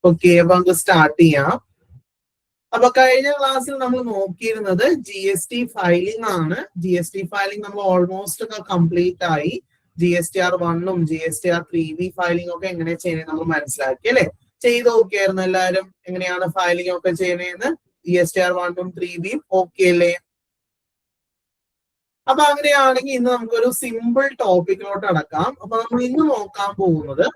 Okay, അപ്പൊ നമുക്ക് start ചെയ്യാം. അപ്പൊ കഴിഞ്ഞ ക്ലാസ്സിൽ നമ്മൾ നോക്കിയിരുന്നത് GST ഫയലിംഗ് ആണ്. GST ഫയലിംഗ് നമ്മൾ ഓൾമോസ്റ്റ് ഒക്കെ കംപ്ലീറ്റ് ആയി. GSTR1 GSTR3B ഫയലിംഗ് ഒക്കെ എങ്ങനെ ചെയ്യുന്നത് നമ്മൾ മനസ്സിലാക്കി അല്ലെ? ചെയ്ത് നോക്കിയായിരുന്നു എല്ലാവരും എങ്ങനെയാണ് ഫയലിംഗ് ഒക്കെ ചെയ്യുന്നതെന്ന്? GSTR1 3B ഓക്കെ അല്ലേ? അപ്പൊ അങ്ങനെയാണെങ്കിൽ ഇന്ന് നമുക്കൊരു സിമ്പിൾ ടോപ്പിക്കിലോട്ട് അടക്കാം. അപ്പൊ നമ്മൾ ഇന്ന് നോക്കാൻ പോകുന്നത്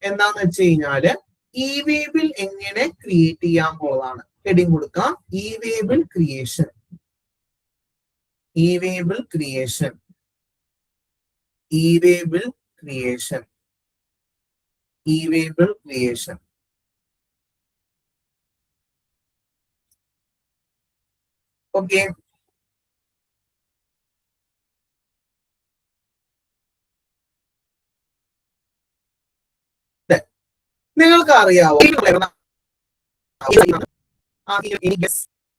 എന്താന്ന് വെച്ച് കഴിഞ്ഞാല് ഇ-വേ ബിൽ എങ്ങനെ ക്രിയേറ്റ് ചെയ്യാൻ പോകുന്നതാണ്. ഹെഡിങ് കൊടുക്കാം, e way bill creation. E way bill creation, e way bill creation, e way bill creation. Okay, നിങ്ങൾക്ക് അറിയാവോ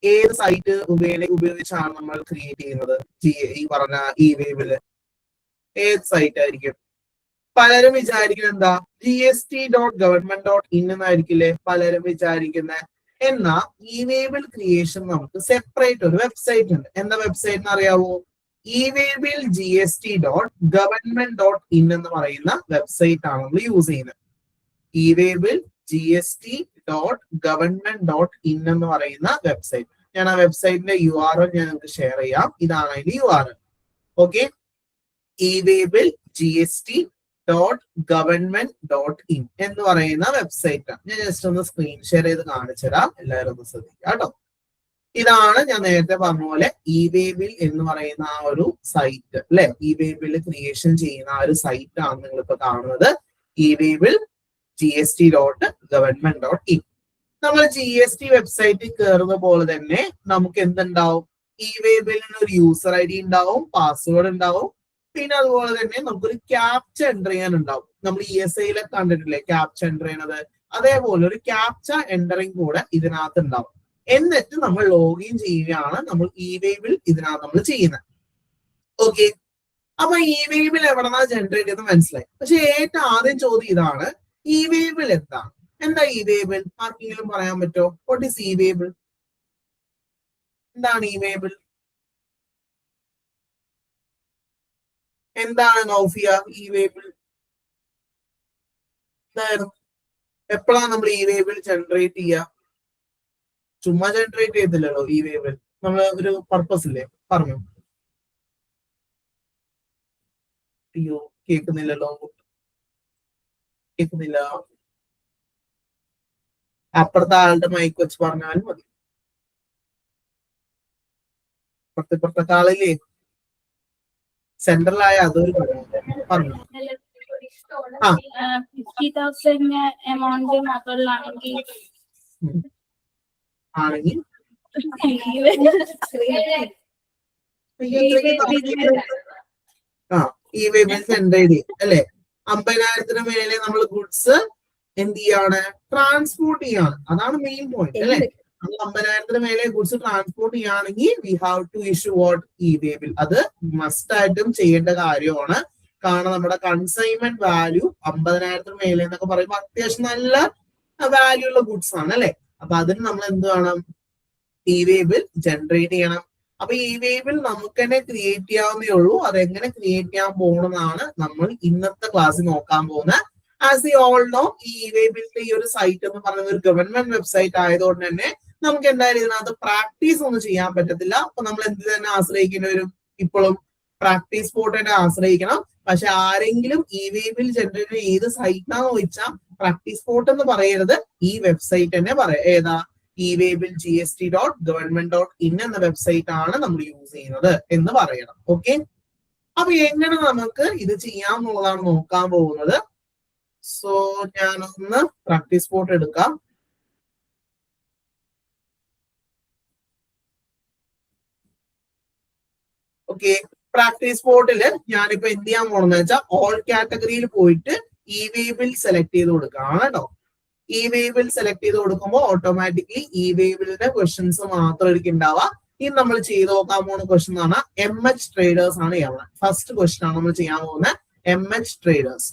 ഏത് സൈറ്റ് ഉപയോഗിച്ചാണ് നമ്മൾ ക്രിയേറ്റ് ചെയ്യുന്നത്? ഈ പറഞ്ഞ ഇ-വേ ബിൽ ഏത് സൈറ്റ് ആയിരിക്കും? പലരും വിചാരിക്കുന്നത് എന്താ, gst.government.in എന്നായിരിക്കില്ലേ പലരും വിചാരിക്കുന്നത്. എന്നാ ഇ-വേ ബിൽ ക്രിയേഷൻ നമുക്ക് സെപ്പറേറ്റ് ഒരു വെബ്സൈറ്റ് ഉണ്ട്. എന്താ വെബ്സൈറ്റ് എന്ന് അറിയാവോ? ഇ-വേ ബിൽ gst.government.in എന്ന് പറയുന്ന വെബ്സൈറ്റ് ആണ് നമ്മൾ യൂസ് ചെയ്യുന്നത്. ഇ-വേ ബിൽ gst.government.in എന്ന് പറയുന്ന വെബ്സൈറ്റ്. ഞാൻ ആ വെബ്സൈറ്റിന്റെ URL ഞാൻ നിങ്ങൾക്ക് ഷെയർ ചെയ്യാം. ഇതാണ് അതിന്റെ URL. ഓക്കെ, ഇ-വേ ബിൽ gst.government.in എന്ന് പറയുന്ന വെബ്സൈറ്റ് ആണ്. ഞാൻ ജസ്റ്റ് ഒന്ന് സ്ക്രീൻ ഷെയർ ചെയ്ത് കാണിച്ചു തരാം, എല്ലാവരും ഒന്ന് ശ്രദ്ധിക്കുക കേട്ടോ. ഇതാണ് ഞാൻ നേരത്തെ പറഞ്ഞ പോലെ ഇ-വേ ബിൽ എന്ന് പറയുന്ന ആ ഒരു സൈറ്റ് അല്ലെ? ഇ-വേ ബിൽ ക്രിയേഷൻ ചെയ്യുന്ന ആ ഒരു സൈറ്റ് ആണ് നിങ്ങളിപ്പോ കാണുന്നത്. ഇ-വേ ബിൽ gst.government.in. നമ്മൾ GST വെബ്സൈറ്റിൽ കയറുന്ന പോലെ തന്നെ നമുക്ക് എന്തുണ്ടാവും? ഇ-വേ ബില്ലിന് ഒരു യൂസർ ID ഉണ്ടാവും, പാസ്വേഡ് ഉണ്ടാവും, പിന്നെ അതുപോലെ തന്നെ നമുക്കൊരു ക്യാപ്ച എൻ്റർ ചെയ്യാൻ ഉണ്ടാവും. നമ്മൾ ESIയിലെ കണ്ടിട്ടില്ലേ ക്യാപ്ച എൻ്റർ ചെയ്യണത്? അതേപോലെ ഒരു ക്യാപ്ച എൻ്ററിങ് കൂടെ ഇതിനകത്ത് ഉണ്ടാവും. എന്നിട്ട് നമ്മൾ ലോഗിൻ ചെയ്യുകയാണ് നമ്മൾ ഇ-വേ ബിൽ ഇതിനകത്ത് നമ്മൾ ചെയ്യുന്നത്. ഓക്കെ, അപ്പൊ ഇ-വേ ബിൽ എവിടെന്നാ ജനറേറ്റ് ചെയ്ത് മനസ്സിലായി. പക്ഷെ ഏറ്റവും ആദ്യം ചോദ്യം ഇതാണ്, ഇ-വേ ബിൽ എന്താണ്? എന്താ ഇ-വേ ബിൽ? ആർക്കെങ്കിലും പറയാൻ പറ്റോ? What is e way bill? എന്താണ് ഇ-വേ ബിൽ? എന്താണ് നൗഫിയ ഇ-വേ ബിൽ? എപ്പോഴാണ് നമ്മൾ ഇ-വേ ബിൽ ജനറേറ്റ് ചെയ്യുക? ചുമ്മാ ജനറേറ്റ് ചെയ്തില്ലല്ലോ ഇ-വേ ബിൽ. നമ്മൾ ഒരു പർപ്പസ് ഇല്ലേ? പറഞ്ഞു. അയ്യോ കേൾക്കുന്നില്ലല്ലോ, കേൾക്കുന്നില്ല. അപ്പുറത്തെ ആളുടെ മൈക്ക് വെച്ച് പറഞ്ഞാലും മതി. ഇപ്പുറത്തെ ആളില്ലേ സെൻട്രലായ അതൊരു പറഞ്ഞു. ആ, 50,000 എമൗണ്ട് മാത്രമാണെങ്കിൽ ആണെങ്കിൽ ഇ-വേ ബിൽ ജനറേറ്റ് ചെയ്യും അല്ലെ? 50,000 മേലെ നമ്മൾ ഗുഡ്സ് എന്ത് ചെയ്യാണ്? ട്രാൻസ്പോർട്ട് ചെയ്യാണ്. അതാണ് മെയിൻ പോയിന്റ് അല്ലെ? നമ്മൾ 50,000 മേലെ ഗുഡ്സ് ട്രാൻസ്പോർട്ട് ചെയ്യുകയാണെങ്കിൽ we have to issue what? E way bill. അത് മസ്റ്റ് ആയിട്ടും ചെയ്യേണ്ട കാര്യമാണ്. കാരണം നമ്മുടെ കൺസൈൻമെന്റ് വാല്യൂ 50,000 മേലെ എന്നൊക്കെ പറയുമ്പോൾ അത്യാവശ്യം നല്ല വാല്യൂ ഉള്ള ഗുഡ്സ് ആണ് അല്ലെ? അപ്പൊ അതിന് നമ്മൾ എന്ത് വേണം? ഇ-വേ ബിൽ ജനറേറ്റ് ചെയ്യണം. അപ്പൊ ഇ-വേ ബിൽ നമുക്ക് തന്നെ ക്രിയേറ്റ് ചെയ്യാവുന്നേ ഉള്ളൂ. അതെങ്ങനെ ക്രിയേറ്റ് ചെയ്യാൻ പോകുന്നതാണ് നമ്മൾ ഇന്നത്തെ ക്ലാസ്സിൽ നോക്കാൻ പോകുന്നത്. ആസ് യു ഓൾ നോ, ഈ ഇ-വേ ബില്ലിന്റെ ഈ ഒരു സൈറ്റ് എന്ന് പറയുന്നത് ഒരു ഗവൺമെന്റ് വെബ്സൈറ്റ് ആയതുകൊണ്ട് തന്നെ നമുക്ക് എന്തായാലും ഇതിനകത്ത് പ്രാക്ടീസ് ഒന്നും ചെയ്യാൻ പറ്റത്തില്ല. അപ്പൊ നമ്മൾ എന്ത് തന്നെ ആശ്രയിക്കേണ്ടി വരും? ഇപ്പോഴും പ്രാക്ടീസ് സ്പോട്ടിനെ ആശ്രയിക്കണം. പക്ഷെ ആരെങ്കിലും ഇ-വേ ബിൽ ജനറേറ്റ് ഏത് സൈറ്റാന്ന് ചോദിച്ചാൽ പ്രാക്ടീസ് സ്പോട്ട് എന്ന് പറയരുത്, ഈ വെബ്സൈറ്റ് തന്നെ പറയാം. ഏതാ? ഇ-വേ ബിൽ gst.government.in എന്ന വെബ്സൈറ്റ് ആണ് നമ്മൾ യൂസ് ചെയ്യുന്നത് എന്ന് പറയണം. ഓക്കെ, അപ്പൊ എങ്ങനെ നമുക്ക് ഇത് ചെയ്യാമെന്നുള്ളതാണ് നോക്കാൻ പോകുന്നത്. സോ ഞാനൊന്ന് പ്രാക്ടീസ് സ്പോട്ട് എടുക്കാം. ഓക്കെ, പ്രാക്ടീസ് സ്പോട്ടില് ഞാനിപ്പോ എന്ത് ചെയ്യാൻ പോണെന്ന് വെച്ചാൽ ഓൾ കാറ്റഗറിയിൽ പോയിട്ട് ഇ-വേ ബിൽ സെലക്ട് ചെയ്ത് കൊടുക്കാം കേട്ടോ. ഇ-വേ ബിൽ സെലക്ട് ചെയ്ത് കൊടുക്കുമ്പോൾ ഓട്ടോമാറ്റിക്കലി ഇ-വേ ബില്ലിന്റെ ക്വസ്റ്റ്യൻസ് മാത്രമായിരിക്കും ഉണ്ടാവുക. ഇനി നമ്മൾ ചെയ്ത് നോക്കാൻ പോകുന്ന ക്വസ്റ്റ്യൻ എന്ന് പറഞ്ഞാൽ MH ട്രേഡേഴ്സ് ആണ് ചെയ്യുന്നത്. ഫസ്റ്റ് ക്വസ്റ്റ്യൻ ആണ് നമ്മൾ ചെയ്യാൻ പോകുന്നത് MH traders.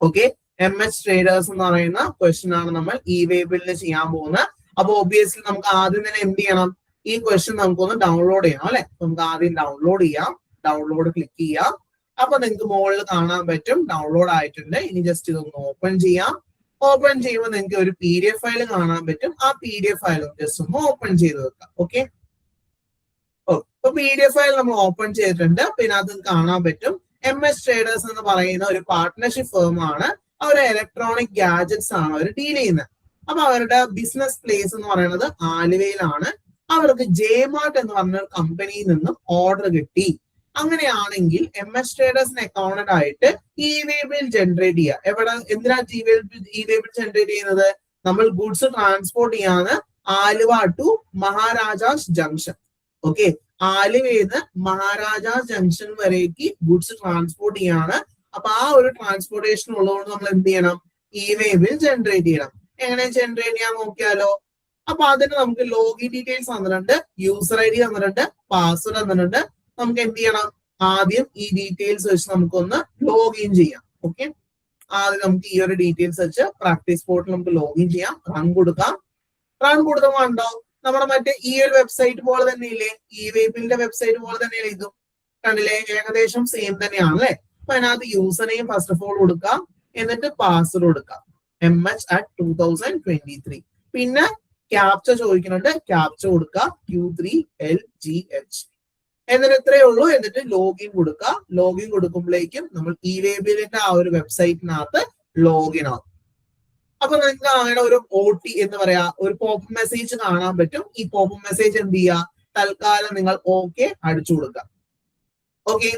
Okay, MS traders എന്ന് പറയുന്ന ക്വസ്റ്റ്യൻ ആണ് നമ്മൾ E-Waybill ചെയ്യാൻ പോകുന്നത്. അപ്പൊ ഒബിയസ്ലി നമുക്ക് ആദ്യം തന്നെ എന്ത് ചെയ്യണം, ഈ ക്വസ്റ്റ്യൻ നമുക്കൊന്ന് ഡൗൺലോഡ് ചെയ്യണം അല്ലെ. നമുക്ക് ആദ്യം ഡൗൺലോഡ് ചെയ്യാം. ഡൗൺലോഡ് ക്ലിക്ക് ചെയ്യാം. അപ്പൊ നിങ്ങൾക്ക് മുകളിൽ കാണാൻ പറ്റും ഡൗൺലോഡ് ആയിട്ടുണ്ട്. ഇനി ജസ്റ്റ് ഇതൊന്ന് ഓപ്പൺ ചെയ്യാം. ഓപ്പൺ ചെയ്യുമ്പോൾ നിങ്ങൾക്ക് ഒരു PDF ഫയൽ കാണാൻ പറ്റും. ആ PDF ഫയൽ ജസ്റ്റ് ഒന്ന് ഓപ്പൺ ചെയ്ത് വെക്കാം. ഓക്കെ, ഇപ്പൊ PDF ഫയൽ നമ്മൾ ഓപ്പൺ ചെയ്തിട്ടുണ്ട്. പിന്നെ അത് കാണാൻ പറ്റും MS ട്രേഡേഴ്സ് എന്ന് പറയുന്ന ഒരു പാർട്ട്ണർഷിപ്പ് ഫേം ആണ്. അവർ ഇലക്ട്രോണിക് ഗാഡ്ജറ്റ്സ് ആണ് അവർ ഡീൽ ചെയ്യുന്നത്. അപ്പൊ അവരുടെ ബിസിനസ് പ്ലേസ് എന്ന് പറയുന്നത് ആലുവയിലാണ്. അവർക്ക് ജെമാർട്ട് എന്ന് പറഞ്ഞ കമ്പനിയിൽ നിന്നും ഓർഡർ കിട്ടി. അങ്ങനെയാണെങ്കിൽ MS ട്രേഡേഴ്സിന് അക്കൗണ്ടന്റ് ആയിട്ട് E-Waybill ജനറേറ്റ് ചെയ്യുക. എവിടെ, എന്തിനാ E-Waybill ജനറേറ്റ് ചെയ്യുന്നത്? നമ്മൾ ഗുഡ്സ് ട്രാൻസ്പോർട്ട് ചെയ്യാണ് Aluva to Maharajas junction. Okay, ആലുവയിൽ മഹാരാജാസ് ജംഗ്ഷൻ വരേക്ക് ഗുഡ്സ് ട്രാൻസ്പോർട്ട് ചെയ്യാണ്. അപ്പൊ ആ ഒരു ട്രാൻസ്പോർട്ടേഷൻ ഉള്ളതുകൊണ്ട് നമ്മൾ എന്ത് ചെയ്യണം, E-Waybill ജനറേറ്റ് ചെയ്യണം. എങ്ങനെ ജനറേറ്റ് ചെയ്യാൻ നോക്കിയാലോ? അപ്പൊ അതിന് നമുക്ക് ലോഗിൻ ഡീറ്റെയിൽസ് തന്നിട്ടുണ്ട്, യൂസർ ID തന്നിട്ടുണ്ട്, പാസ്വേഡ് തന്നിട്ടുണ്ട്. നമുക്ക് എന്ത് ചെയ്യണം, ആദ്യം ഈ ഡീറ്റെയിൽസ് വെച്ച് നമുക്കൊന്ന് ലോഗിൻ ചെയ്യാം. ഓക്കെ, ആദ്യം നമുക്ക് ഈ ഒരു ഡീറ്റെയിൽസ് വെച്ച് പ്രാക്ടീസ് പോർട്ടിൽ നമുക്ക് ലോഗിൻ ചെയ്യാം. റൺ കൊടുക്കാം. റൺ കൊടുക്കുമ്പോൾ ഉണ്ടോ നമ്മുടെ മറ്റേ ഈ ഒരു വെബ്സൈറ്റ് പോലെ തന്നെയില്ലേ, E-Waybill വെബ്സൈറ്റ് പോലെ തന്നെയല്ലേ ഇതും, കണ്ടില്ലേ? ഏകദേശം സെയിം തന്നെയാണ് അല്ലെ. അപ്പൊ അതിനകത്ത് user name first of all കൊടുക്കാം, എന്നിട്ട് പാസ്വേഡ് കൊടുക്കാം MH@2023. പിന്നെ ക്യാപ്ച ചോദിക്കുന്നുണ്ട്, ക്യാപ്ച കൊടുക്കുക Q3LGH. എന്നിട്ട് ഇത്രയേ ഉള്ളൂ. എന്നിട്ട് ലോഗിൻ കൊടുക്കുക. ലോഗിൻ കൊടുക്കുമ്പോഴേക്കും നമ്മൾ E-Waybill ആ ഒരു വെബ്സൈറ്റിനകത്ത് ലോഗിൻ ആവും. അപ്പൊ നിങ്ങൾക്ക് അങ്ങനെ ഒരു OT എന്ന് പറയാ, ഒരു പോപ്പ് മെസ്സേജ് കാണാൻ പറ്റും. ഈ പോപ്പ് മെസ്സേജ് എന്ത് ചെയ്യുക, തൽക്കാലം നിങ്ങൾ ഓക്കെ അടിച്ചു കൊടുക്കുക. ഓക്കെ,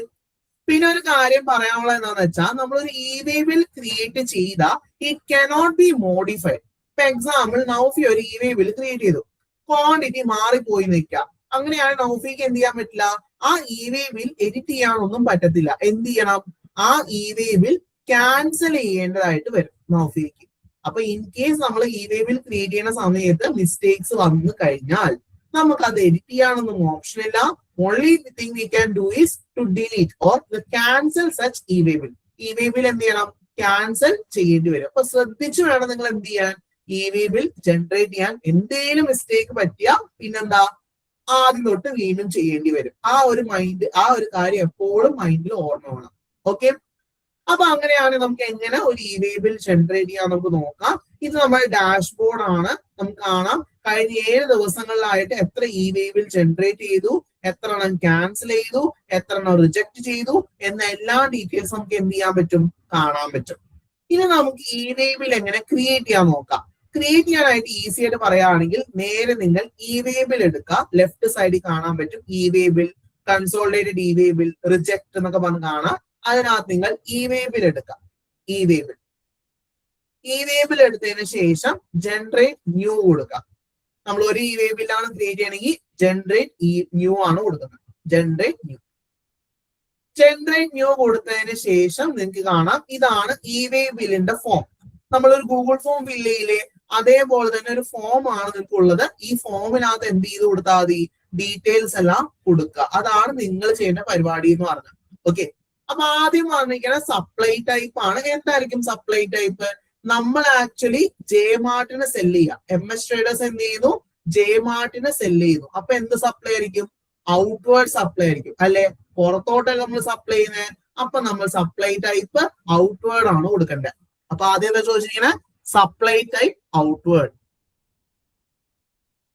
പിന്നെ ഒരു കാര്യം പറയാനുള്ളത് എന്താണെന്ന് വെച്ചാൽ, നമ്മളൊരു E-Waybill ക്രിയേറ്റ് ചെയ്ത ഇറ്റ് കനോട്ട് ബി മോഡിഫൈഡ്. ഇപ്പൊ എക്സാമ്പിൾ നൗഫി ഒരു E-Waybill ക്രിയേറ്റ് ചെയ്തു, ക്വാണ്ടിറ്റി മാറിപ്പോയി നിൽക്കാം. അങ്ങനെയാണ് നൗഫിക്ക് എന്ത് ചെയ്യാൻ പറ്റില്ല, ആ E-Waybill എഡിറ്റ് ചെയ്യാനൊന്നും പറ്റത്തില്ല. എന്ത് ചെയ്യണം, ആ E-Waybill ക്യാൻസൽ ചെയ്യേണ്ടതായിട്ട് വരും നൗഫിക്ക്. അപ്പൊ ഇൻ കേസ് നമ്മൾ E-Waybill ക്രിയേറ്റ് ചെയ്യുന്ന സമയത്ത് മിസ്റ്റേക്സ് വന്നു കഴിഞ്ഞാൽ നമുക്ക് അത് എഡിറ്റ് ചെയ്യാനൊന്നും ഓപ്ഷൻ ഇല്ല. only thing we can do is to delete or to cancel such E-Waybill. E-Waybill എന്ത് ചെയ്യണം, ക്യാൻസൽ ചെയ്യേണ്ടി വരും. അപ്പൊ ശ്രദ്ധിച്ചു വേണം നിങ്ങൾ എന്ത് ചെയ്യാൻ, E-Waybill ജനറേറ്റ് ചെയ്യാൻ. എന്തെങ്കിലും മിസ്റ്റേക്ക് പറ്റിയാൽ പിന്നെന്താ, ആദ്യം തൊട്ട് വീണ്ടും ചെയ്യേണ്ടി വരും. ആ ഒരു കാര്യം എപ്പോഴും മൈൻഡിൽ ഓർമ്മ വേണം. ഓക്കെ, അപ്പൊ അങ്ങനെയാണ് നമുക്ക് എങ്ങനെ ഒരു E-Waybill ജനറേറ്റ് ചെയ്യാൻ നമുക്ക് നോക്കാം. ഇത് നമ്മുടെ ഡാഷ്ബോർഡ് ആണ്. നമുക്ക് കാണാം കഴിഞ്ഞ 7 ദിവസങ്ങളിലായിട്ട് എത്ര E-Waybill ജനറേറ്റ് ചെയ്തു, എത്ര എണ്ണം ക്യാൻസൽ ചെയ്തു, എത്ര എണ്ണം റിജക്ട് ചെയ്തു എന്ന എല്ലാ ഡീറ്റെയിൽസ് നമുക്ക് എന്ത് ചെയ്യാൻ പറ്റും, കാണാൻ പറ്റും. ഇനി നമുക്ക് E-Waybill എങ്ങനെ ക്രിയേറ്റ് ചെയ്യാൻ നോക്കാം. ക്രിയേറ്റ് ചെയ്യാനായിട്ട് ഈസി ആയിട്ട് പറയുകയാണെങ്കിൽ നേരെ നിങ്ങൾ E-Waybill എടുക്കുക. ലെഫ്റ്റ് സൈഡിൽ കാണാൻ പറ്റും E-Waybill, കൺസോളിഡേറ്റഡ് E-Waybill, റിജക്ട് എന്നൊക്കെ പറഞ്ഞ് കാണാം. അതിനകത്ത് നിങ്ങൾ E-Waybill എടുക്കാം. E-Waybill എടുത്തതിന് ശേഷം ജനറേറ്റ് ന്യൂ കൊടുക്കാം. നമ്മൾ ഒരു E-Waybill ആണ് ക്രിയേറ്റ് ചെയ്യണമെങ്കിൽ ജനറേറ്റ് ന്യൂ ആണ് കൊടുക്കുന്നത്. ജനറേറ്റ് ന്യൂ കൊടുത്തതിന് ശേഷം നിങ്ങൾക്ക് കാണാം ഇതാണ് E-Waybill ഫോം. നമ്മളൊരു ഗൂഗിൾ ഫോം ഫില്ല് ചെയ്യില്ലേ, അതേപോലെ തന്നെ ഒരു ഫോം ആണ് നിങ്ങൾക്ക് ഉള്ളത്. ഈ ഫോമിനകത്ത് എന്ത് ചെയ്ത് കൊടുത്താൽ മതി, ഡീറ്റെയിൽസ് എല്ലാം കൊടുക്കുക. അതാണ് നിങ്ങൾ ചെയ്യേണ്ട പരിപാടി എന്ന് പറഞ്ഞത്. ഓക്കെ, അപ്പൊ ആദ്യം പറഞ്ഞിരിക്കുന്ന സപ്ലൈ ടൈപ്പ് ആണ്. എന്തായിരിക്കും സപ്ലൈ ടൈപ്പ്? നമ്മൾ ആക്ച്വലി ജെമാർട്ടിന് സെല് ചെയ്യാം. MS ട്രേഡേഴ്സ് എന്ത് ചെയ്യുന്നു, ജെമാർട്ടിന് സെല് ചെയ്യുന്നു. അപ്പൊ എന്ത് സപ്ലൈ ആയിരിക്കും, ഔട്ട്വേർഡ് സപ്ലൈ ആയിരിക്കും അല്ലെ. പുറത്തോട്ടല്ല നമ്മൾ സപ്ലൈ ചെയ്യുന്നത്. അപ്പൊ നമ്മൾ സപ്ലൈ ടൈപ്പ് ഔട്ട്വേർഡ് ആണ് കൊടുക്കേണ്ടത്. അപ്പൊ ആദ്യം എന്താ ചോദിച്ചിരിക്കുന്നത്, സപ്ലൈ ടൈപ്പ് ഔട്ട്വേർഡ്.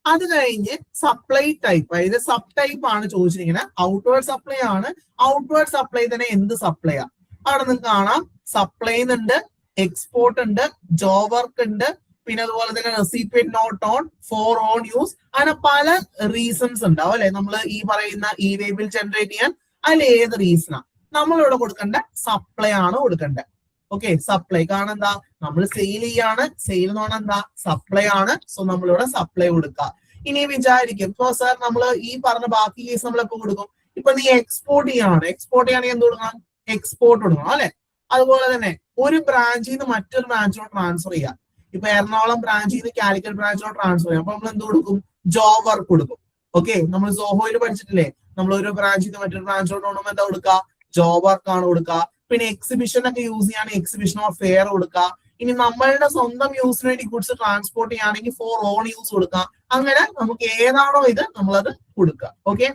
അത് കഴിഞ്ഞ് സപ്ലൈ ടൈപ്പ്, അതായത് സബ് ടൈപ്പ് ആണ് ചോദിച്ചിരിക്കുന്നത്. ഔട്ട്വേർഡ് സപ്ലൈ ആണ്. ഔട്ട്വേർഡ് സപ്ലൈ തന്നെ എന്ത് സപ്ലൈ ആ, അവിടെ നിങ്ങൾക്ക് കാണാം സപ്ലൈ ഉണ്ട്, എക്സ്പോർട്ട് ഉണ്ട്, ജോബ് വർക്ക് ഉണ്ട്, പിന്നെ അതുപോലെ തന്നെ recipient not own, for own use, അങ്ങനെ പല റീസൺസ് ഉണ്ടാവും അല്ലെ. നമ്മൾ ഈ പറയുന്ന E-Waybill ജനറേറ്റ് ചെയ്യാൻ അതിൽ ഏത് റീസണാ നമ്മളിവിടെ കൊടുക്കേണ്ട, സപ്ലൈ ആണ് കൊടുക്കേണ്ടത്. ഓക്കെ, സപ്ലൈ കാരണം എന്താ, നമ്മൾ സെയിൽ ചെയ്യാണ്. സെയിൽ എന്ന് പറഞ്ഞാൽ എന്താ, സപ്ലൈ ആണ്. സോ നമ്മളിവിടെ സപ്ലൈ കൊടുക്കുക. ഇനി വിചാരിക്കും ഇപ്പൊ സാർ നമ്മൾ ഈ പറഞ്ഞ ബാക്കി കേസ് നമ്മൾ എപ്പോ കൊടുക്കും, ഇപ്പൊ നീ എക്സ്പോർട്ട് ചെയ്യാണ്. എക്സ്പോർട്ട് ചെയ്യുകയാണെങ്കിൽ എന്ത് കൊടുക്കണം, എക്സ്പോർട്ട് കൊടുക്കണം അല്ലെ. അതുപോലെ തന്നെ ഒരു ബ്രാഞ്ചിൽ നിന്ന് മറ്റൊരു ബ്രാഞ്ചിലോട്ട് ട്രാൻസ്ഫർ ചെയ്യാം. ഇപ്പൊ എറണാകുളം ബ്രാഞ്ചിൽ നിന്ന് കാലിക്കറ്റ് ബ്രാഞ്ചിലോട്ട് ട്രാൻസ്ഫർ ചെയ്യാം. അപ്പൊ നമ്മൾ എന്ത് കൊടുക്കും, ജോബ് വർക്ക് കൊടുക്കും. ഓക്കെ, നമ്മൾ സോഹോയിൽ പഠിച്ചിട്ടില്ലേ, നമ്മൾ ഒരു ബ്രാഞ്ചിൽ നിന്ന് മറ്റൊരു ബ്രാഞ്ചിലോട്ട് കൊണ്ടുപോകുമ്പോൾ എന്താ കൊടുക്കുക, ജോബ് വർക്ക് ആണ് കൊടുക്കുക. പിന്നെ എക്സിബിഷൻ ഒക്കെ യൂസ് ചെയ്യുകയാണെങ്കിൽ എക്സിബിഷൻ ഓഫ് ഫെയർ കൊടുക്കുക. ഇനി നമ്മളുടെ സ്വന്തം യൂസിന് വേണ്ടി ഗുഡ്സ് ട്രാൻസ്പോർട്ട് ചെയ്യുകയാണെങ്കിൽ ഫോർ ഓൺ യൂസ് കൊടുക്കാം. അങ്ങനെ നമുക്ക് ഏതാണോ ഇത് നമ്മളത് കൊടുക്കുക. ഓക്കെ,